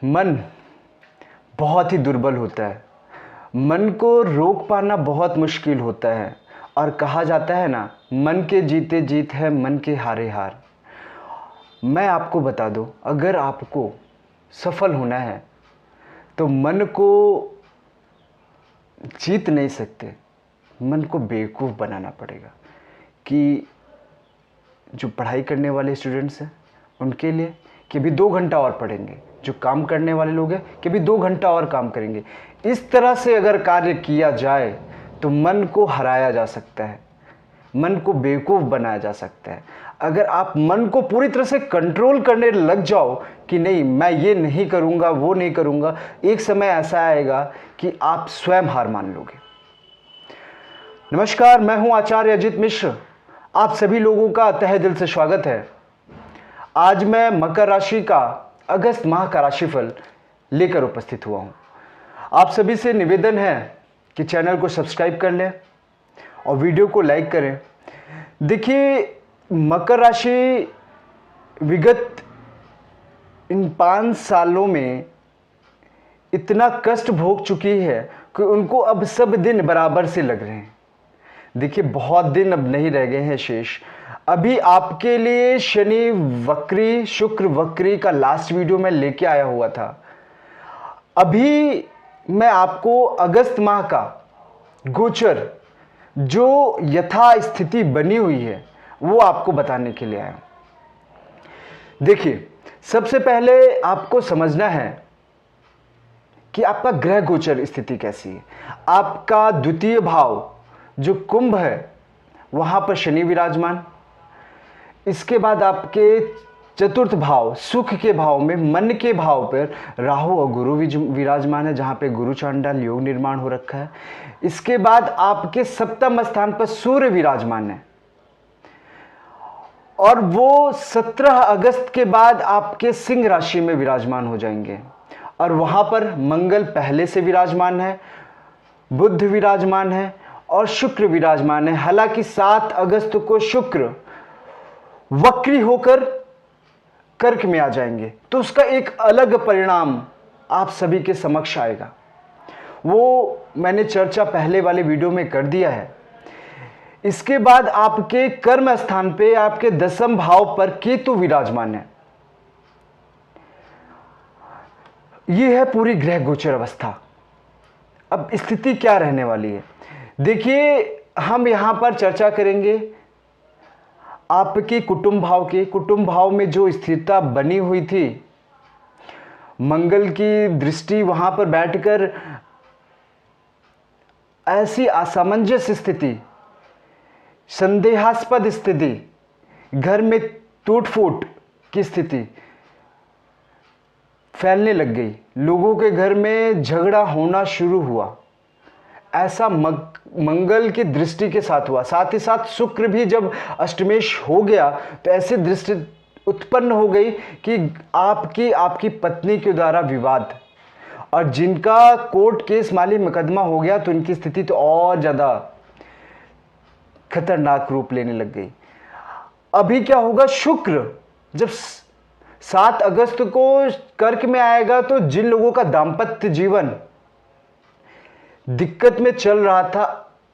मन बहुत ही दुर्बल होता है। मन को रोक पाना बहुत मुश्किल होता है और कहा जाता है ना, मन के जीते जीत है, मन के हारे हार। मैं आपको बता दूं, अगर आपको सफल होना है तो मन को जीत नहीं सकते, मन को बेवकूफ़ बनाना पड़ेगा। कि जो पढ़ाई करने वाले स्टूडेंट्स हैं उनके लिए कि अभी 2 घंटा और पढ़ेंगे, जो काम करने वाले लोग हैं कि अभी 2 घंटा और काम करेंगे। इस तरह से अगर कार्य किया जाए तो मन को हराया जा सकता है, मन को बेवकूफ़ बनाया जा सकता है। अगर आप मन को पूरी तरह से कंट्रोल करने लग जाओ कि नहीं, मैं ये नहीं करूँगा, वो नहीं करूँगा, एक समय ऐसा आएगा कि आप स्वयं हार मान लोगे। नमस्कार, मैं हूं आचार्य अजित मिश्र। आप सभी लोगों का तहे दिल से स्वागत है। आज मैं मकर राशि का अगस्त माह का राशिफल लेकर उपस्थित हुआ हूं। आप सभी से निवेदन है कि चैनल को सब्सक्राइब कर लें और वीडियो को लाइक करें। देखिए, मकर राशि विगत इन 5 सालों में इतना कष्ट भोग चुकी है कि उनको अब सब दिन बराबर से लग रहे हैं। देखिए, बहुत दिन अब नहीं रह गए हैं शेष। अभी आपके लिए शनि वक्री, शुक्र वक्री का लास्ट वीडियो मैं लेके आया हुआ था। अभी मैं आपको अगस्त माह का गोचर जो यथा स्थिति बनी हुई है वो आपको बताने के लिए आया हूं। देखिए, सबसे पहले आपको समझना है कि आपका ग्रह गोचर स्थिति कैसी है। आपका द्वितीय भाव जो कुंभ है वहां पर शनि विराजमान, इसके बाद आपके चतुर्थ भाव सुख के भाव में, मन के भाव पर राहु और गुरु विराजमान है, जहां पे गुरु चांडाल योग निर्माण हो रखा है। इसके बाद आपके सप्तम स्थान पर सूर्य विराजमान है और वो 17 अगस्त के बाद आपके सिंह राशि में विराजमान हो जाएंगे और वहां पर मंगल पहले से विराजमान है, बुध विराजमान है और शुक्र विराजमान है। हालांकि 7 अगस्त को शुक्र वक्री होकर कर्क में आ जाएंगे, तो उसका एक अलग परिणाम आप सभी के समक्ष आएगा। वो मैंने चर्चा पहले वाले वीडियो में कर दिया है। इसके बाद आपके कर्म स्थान पे आपके 10वें भाव पर केतु विराजमान है। यह है पूरी ग्रह गोचर अवस्था। अब स्थिति क्या रहने वाली है, देखिए, हम यहां पर चर्चा करेंगे आपके कुटुंब भाव के। कुटुंब भाव में जो स्थिरता बनी हुई थी, मंगल की दृष्टि वहां पर बैठकर ऐसी असामंजस्य स्थिति, संदेहास्पद स्थिति, घर में टूट फूट की स्थिति फैलने लग गई, लोगों के घर में झगड़ा होना शुरू हुआ। ऐसा मंगल की दृष्टि के साथ हुआ। साथ ही साथ शुक्र भी जब अष्टमेश हो गया तो ऐसी दृष्टि उत्पन्न हो गई कि आपकी पत्नी के द्वारा विवाद, और जिनका कोर्ट केस माली मुकदमा हो गया तो उनकी स्थिति तो और ज्यादा खतरनाक रूप लेने लग गई। अभी क्या होगा, शुक्र जब 7 अगस्त को कर्क में आएगा तो जिन लोगों का दाम्पत्य जीवन दिक्कत में चल रहा था,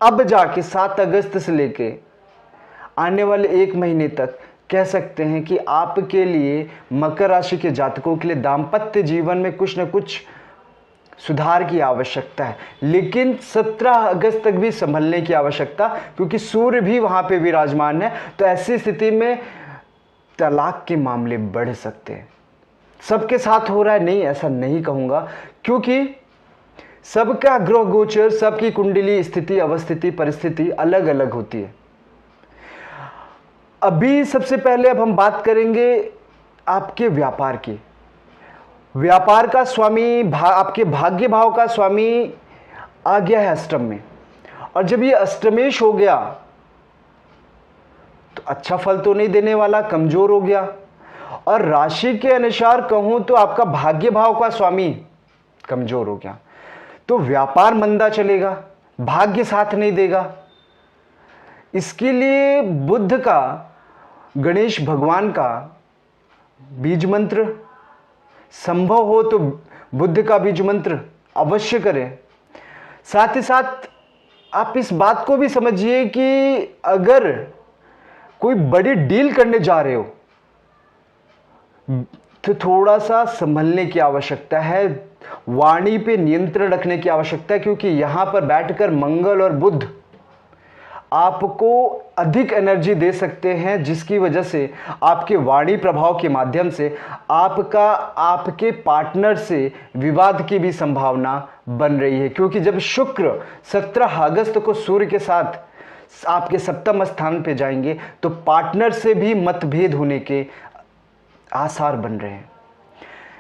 अब जाके 7 अगस्त से लेके आने वाले 1 महीने तक कह सकते हैं कि आपके लिए, मकर राशि के जातकों के लिए दाम्पत्य जीवन में कुछ न कुछ सुधार की आवश्यकता है। लेकिन 17 अगस्त तक भी संभलने की आवश्यकता, क्योंकि सूर्य भी वहां पे विराजमान है। तो ऐसी स्थिति में तलाक के मामले बढ़ सकते हैं। सबके साथ हो रहा है नहीं, ऐसा नहीं कहूंगा, क्योंकि सबका ग्रह गोचर, सबकी कुंडली स्थिति, अवस्थिति, परिस्थिति अलग अलग होती है। अभी सबसे पहले अब हम बात करेंगे आपके व्यापार की। व्यापार का स्वामी आपके भाग्य भाव का स्वामी आ गया है अष्टम में, और जब ये अष्टमेश हो गया तो अच्छा फल तो नहीं देने वाला, कमजोर हो गया। और राशि के अनुसार कहूं तो आपका भाग्य भाव का स्वामी कमजोर हो गया, तो व्यापार मंदा चलेगा, भाग्य साथ नहीं देगा। इसके लिए बुद्ध का, गणेश भगवान का बीज मंत्र संभव हो तो बुद्ध का बीज मंत्र अवश्य करें। साथ ही साथ आप इस बात को भी समझिए कि अगर कोई बड़ी डील करने जा रहे हो तो थोड़ा सा संभलने की आवश्यकता है, वाणी पे नियंत्रण रखने की आवश्यकता है, क्योंकि यहां पर बैठकर मंगल और बुध आपको अधिक एनर्जी दे सकते हैं, जिसकी वजह से आपके वाणी प्रभाव के माध्यम से आपके पार्टनर से विवाद की भी संभावना बन रही है। क्योंकि जब शुक्र 17 अगस्त को सूर्य के साथ आपके सप्तम स्थान पे जाएंगे तो पार्टनर से भी मतभेद होने के आसार बन रहे हैं।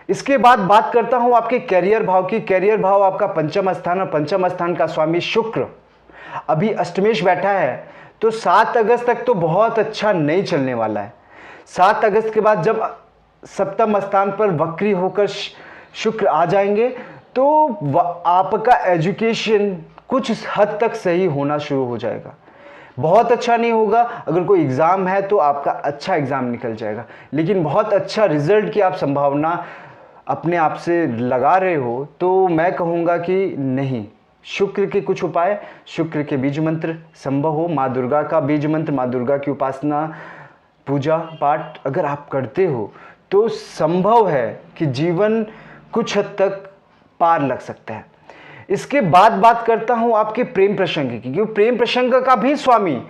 इसके बाद बात करता हूं आपके कैरियर भाव की। कैरियर भाव आपका पंचम स्थान, और पंचम स्थान का स्वामी शुक्र अभी अष्टमेश बैठा है, तो 7 अगस्त तक तो बहुत अच्छा नहीं चलने वाला है। 7 अगस्त के बाद जब सप्तम स्थान पर वक्री होकर शुक्र आ जाएंगे तो आपका एजुकेशन कुछ हद तक सही होना शुरू हो जाएगा। बहुत अच्छा नहीं होगा, अगर कोई एग्ज़ाम है तो आपका अच्छा एग्ज़ाम निकल जाएगा, लेकिन बहुत अच्छा रिजल्ट की आप संभावना अपने आप से लगा रहे हो तो मैं कहूँगा कि नहीं। शुक्र के कुछ उपाय, शुक्र के बीज मंत्र संभव हो, माँ दुर्गा का बीज मंत्र, माँ दुर्गा की उपासना पूजा पाठ अगर आप करते हो तो संभव है कि जीवन कुछ हद तक पार लग सकता है। इसके बाद बात करता हूं आपके प्रेम प्रसंग की, क्योंकि प्रेम प्रसंग का भी स्वामी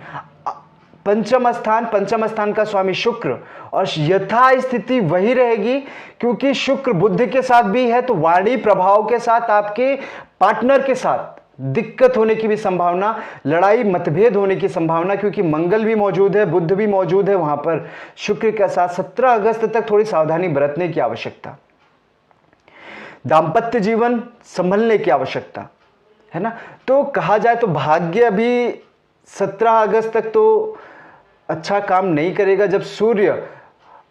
पंचम स्थान का स्वामी शुक्र, और यथा स्थिति वही रहेगी क्योंकि शुक्र बुध के साथ भी है, तो वाणी प्रभाव के साथ आपके पार्टनर के साथ दिक्कत होने की भी संभावना, लड़ाई मतभेद होने की संभावना, क्योंकि मंगल भी मौजूद है, बुध भी मौजूद है वहां पर शुक्र के साथ। 17 अगस्त तक थोड़ी सावधानी बरतने की आवश्यकता, दाम्पत्य जीवन संभलने की आवश्यकता है ना। तो कहा जाए तो भाग्य अभी 17 अगस्त तक तो अच्छा काम नहीं करेगा। जब सूर्य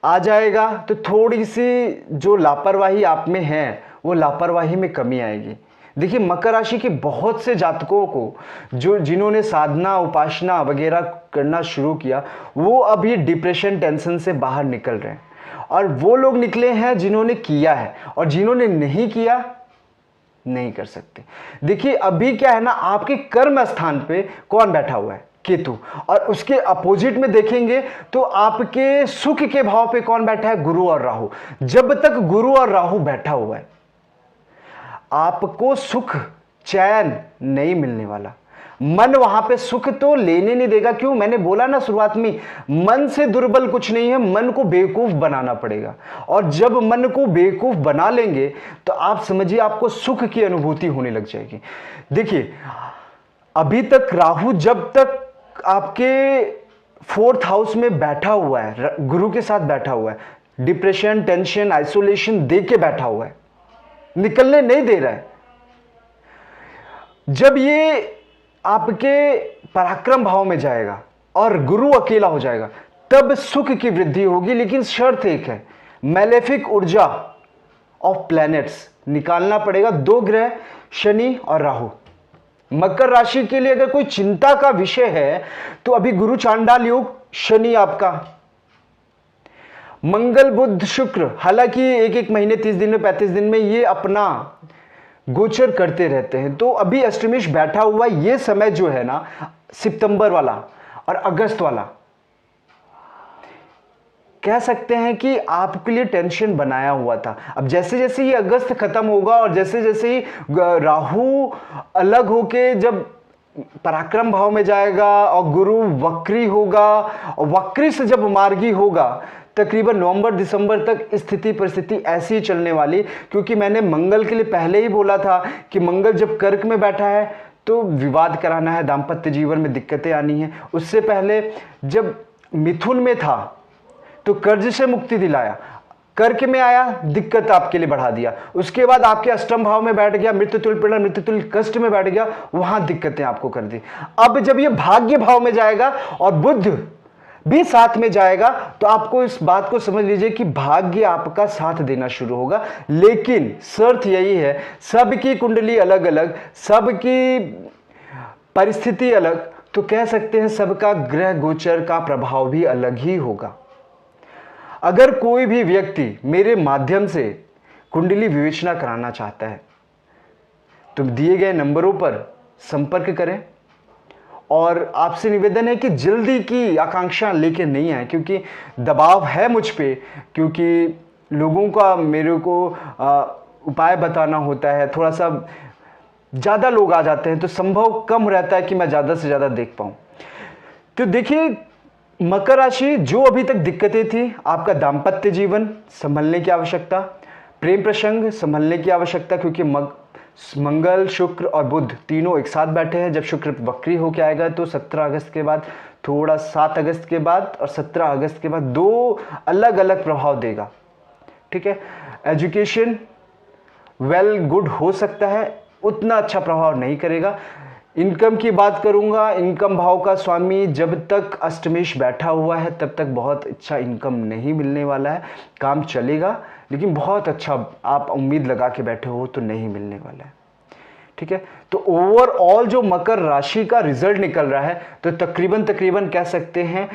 आ जाएगा तो थोड़ी सी जो लापरवाही आप में है वो लापरवाही में कमी आएगी। देखिए, मकर राशि के बहुत से जातकों को जिन्होंने साधना उपासना वगैरह करना शुरू किया वो अभी डिप्रेशन टेंशन से बाहर निकल रहे हैं, और वो लोग निकले हैं जिन्होंने किया है, और जिन्होंने नहीं किया नहीं कर सकते। देखिए अभी क्या है ना, आपके कर्म स्थान पे कौन बैठा हुआ है? केतु, और उसके अपोजिट में देखेंगे तो आपके सुख के भाव पे कौन बैठा है? गुरु और राहु। जब तक गुरु और राहु बैठा हुआ है आपको सुख चैन नहीं मिलने वाला। मन वहां पे सुख तो लेने नहीं देगा। क्यों? मैंने बोला ना शुरुआत में, मन से दुर्बल कुछ नहीं है, मन को बेवकूफ बनाना पड़ेगा, और जब मन को बेवकूफ बना लेंगे तो आप समझिए आपको सुख की अनुभूति होने लग जाएगी। देखिए अभी तक राहु जब तक आपके 4th हाउस में बैठा हुआ है, गुरु के साथ बैठा हुआ है, डिप्रेशन टेंशन आइसोलेशन दे के बैठा हुआ है, निकलने नहीं दे रहा है। जब ये आपके पराक्रम भाव में जाएगा और गुरु अकेला हो जाएगा तब सुख की वृद्धि होगी, लेकिन शर्त एक है, मैलेफिक ऊर्जा ऑफ प्लैनेट्स निकालना पड़ेगा। 2 ग्रह शनि और राहु। मकर राशि के लिए अगर कोई चिंता का विषय है तो अभी गुरु चांडाल योग, शनि आपका, मंगल बुध शुक्र, हालांकि एक महीने 30 दिन में 35 दिन में ये अपना गोचर करते रहते हैं, तो अभी अष्टमेश बैठा हुआ ये समय जो है ना सितंबर वाला और अगस्त वाला, कह सकते हैं कि आपके लिए टेंशन बनाया हुआ था। अब जैसे जैसे ये अगस्त खत्म होगा और जैसे जैसे ही राहु अलग होके जब पराक्रम भाव में जाएगा और गुरु वक्री होगा, और वक्री से जब मार्गी होगा, तकरीबन नवंबर दिसंबर तक स्थिति परिस्थिति ऐसी ही चलने वाली। क्योंकि मैंने मंगल के लिए पहले ही बोला था कि मंगल जब कर्क में बैठा है तो विवाद कराना है, दाम्पत्य जीवन में दिक्कतें आनी है। उससे पहले जब मिथुन में था तो कर्ज से मुक्ति दिलाया, कर्क में आया दिक्कत आपके लिए बढ़ा दिया, उसके बाद आपके अष्टम भाव में बैठ गया, मृत्युतुल्य पीड़ा मृत्युतुल्य कष्ट में बैठ गया, वहां दिक्कतें आपको कर दी। अब जब ये भाग्य भाव में जाएगा और बुध भी साथ में जाएगा तो आपको इस बात को समझ लीजिए कि भाग्य आपका साथ देना शुरू होगा। लेकिन शर्त यही है, सबकी कुंडली अलग अलग, सबकी परिस्थिति अलग, तो कह सकते हैं सबका ग्रह गोचर का प्रभाव भी अलग ही होगा। अगर कोई भी व्यक्ति मेरे माध्यम से कुंडली विवेचना कराना चाहता है तो दिए गए नंबरों पर संपर्क करें। और आपसे निवेदन है कि जल्दी की आकांक्षा लेके नहीं आए, क्योंकि दबाव है मुझ पे, क्योंकि लोगों का मेरे को उपाय बताना होता है। थोड़ा सा ज़्यादा लोग आ जाते हैं तो संभव कम रहता है कि मैं ज़्यादा से ज़्यादा देख पाऊँ। तो देखिए, मकर राशि, जो अभी तक दिक्कतें थी, आपका दाम्पत्य जीवन संभलने की आवश्यकता, प्रेम प्रसंग संभलने की आवश्यकता, क्योंकि मंगल, शुक्र और बुध तीनों एक साथ बैठे हैं। जब शुक्र वक्री होकर आएगा तो 17 अगस्त के बाद, थोड़ा 7 अगस्त के बाद और 17 अगस्त के बाद 2 अलग अलग प्रभाव देगा। ठीक है, एजुकेशन वेल गुड हो सकता है, उतना अच्छा प्रभाव नहीं करेगा। इनकम की बात करूंगा, इनकम भाव का स्वामी जब तक अष्टमेश बैठा हुआ है तब तक बहुत अच्छा इनकम नहीं मिलने वाला है। काम चलेगा लेकिन बहुत अच्छा आप उम्मीद लगा के बैठे हो तो नहीं मिलने वाला है। ठीक है, तो ओवरऑल जो मकर राशि का रिजल्ट निकल रहा है तो तकरीबन कह सकते हैं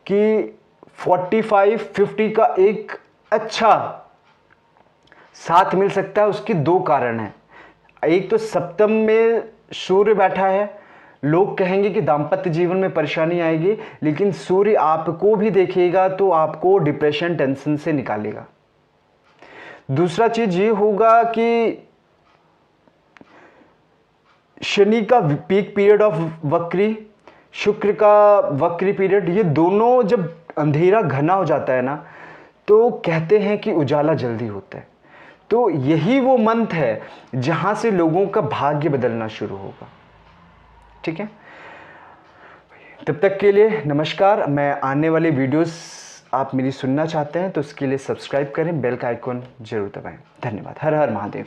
कि 45-50 का एक अच्छा साथ मिल सकता है। उसके 2 कारण हैं। एक तो सप्तम में सूर्य बैठा है, लोग कहेंगे कि दाम्पत्य जीवन में परेशानी आएगी, लेकिन सूर्य आपको भी देखेगा तो आपको डिप्रेशन, टेंशन से निकालेगा। दूसरा चीज ये होगा कि शनि का पीक पीरियड ऑफ वक्री, शुक्र का वक्री पीरियड, ये दोनों जब अंधेरा घना हो जाता है ना तो कहते हैं कि उजाला जल्दी होता है। तो यही वो मंथ है जहां से लोगों का भाग्य बदलना शुरू होगा। ठीक है, तब तक के लिए नमस्कार। मैं आने वाले वीडियोस आप मेरी सुनना चाहते हैं तो उसके लिए सब्सक्राइब करें, बेल का आइकॉन जरूर दबाएं। धन्यवाद। हर हर महादेव।